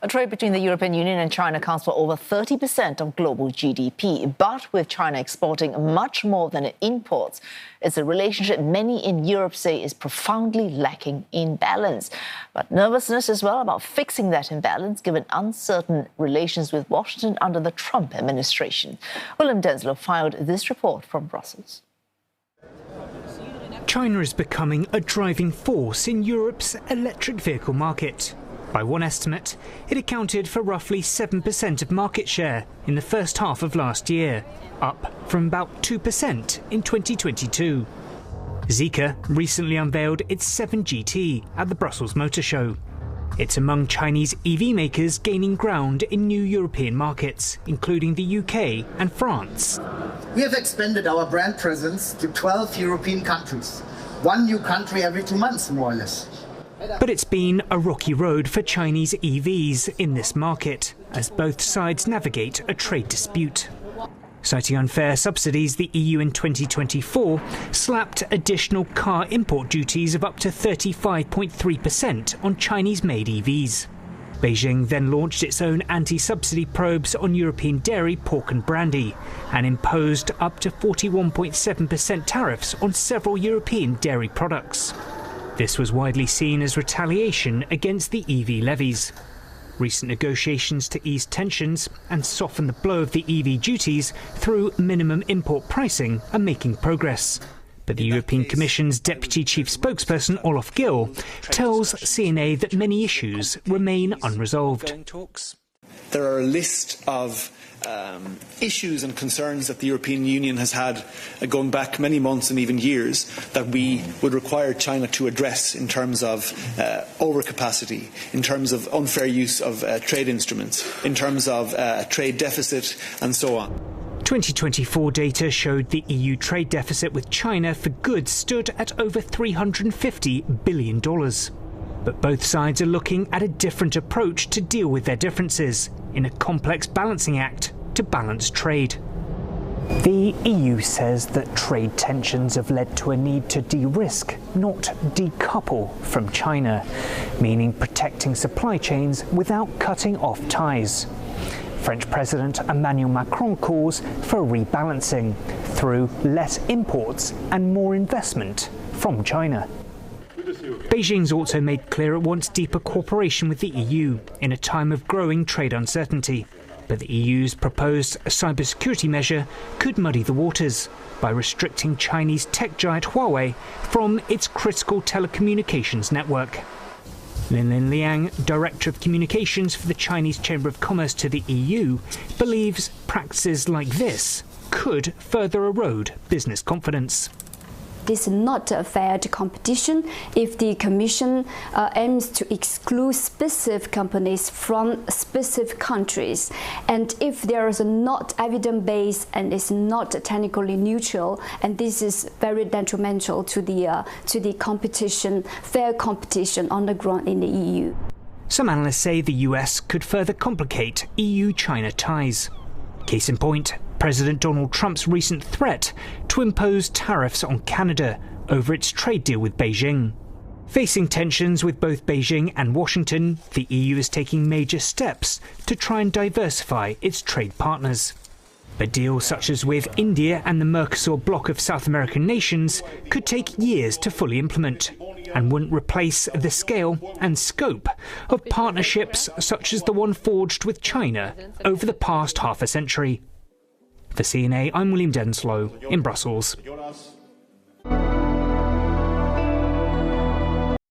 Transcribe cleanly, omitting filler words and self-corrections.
Trade between the European Union and China accounts for over 30% of global GDP. But with China exporting much more than it imports, it's a relationship many in Europe say is profoundly lacking in balance. But nervousness as well about fixing that imbalance, given uncertain relations with Washington under the Trump administration. William Denselow filed this report from Brussels. China is becoming a driving force in Europe's electric vehicle market. By one estimate, it accounted for roughly 7% of market share in the first half of last year, up from about 2% in 2022. Zeekr recently unveiled its 7 GT at the Brussels Motor Show. It's among Chinese EV makers gaining ground in new European markets, including the UK and France. We have expanded our brand presence to 12 European countries, one new country every 2 months, more or less. But it's been a rocky road for Chinese EVs in this market, as both sides navigate a trade dispute. Citing unfair subsidies, the EU in 2024 slapped additional car import duties of up to 35.3% on Chinese-made EVs. Beijing then launched its own anti-subsidy probes on European dairy, pork and brandy, and imposed up to 41.7% tariffs on several European dairy products. This was widely seen as retaliation against the EV levies. Recent negotiations to ease tensions and soften the blow of the EV duties through minimum import pricing are making progress. But the European Commission's Deputy Chief Spokesperson Olaf Gill tells CNA that many issues remain unresolved. There are a list of issues and concerns that the European Union has had going back many months and even years that we would require China to address in terms of overcapacity, in terms of unfair use of trade instruments, in terms of trade deficit and so on. 2024 data showed the EU trade deficit with China for goods stood at over $350 billion. But both sides are looking at a different approach to deal with their differences in a complex balancing act to balance trade. The EU says that trade tensions have led to a need to de-risk, not decouple from China, meaning protecting supply chains without cutting off ties. French President Emmanuel Macron calls for rebalancing through less imports and more investment from China. Beijing's also made clear it wants deeper cooperation with the EU in a time of growing trade uncertainty. But the EU's proposed cybersecurity measure could muddy the waters by restricting Chinese tech giant Huawei from its critical telecommunications network. Lin Liang, Director of Communications for the Chinese Chamber of Commerce to the EU, believes practices like this could further erode business confidence. This is not a fair competition if the Commission aims to exclude specific companies from specific countries, and if there is not evidence-based and is not technically neutral, and this is very detrimental to the competition, fair competition on the ground in the EU. Some analysts say the US could further complicate EU-China ties. Case in point, President Donald Trump's recent threat to impose tariffs on Canada over its trade deal with Beijing. Facing tensions with both Beijing and Washington, the EU is taking major steps to try and diversify its trade partners. But deals such as with India and the Mercosur bloc of South American nations could take years to fully implement and wouldn't replace the scale and scope of partnerships such as the one forged with China over the past half a century. For CNA, I'm William Denselow in Brussels.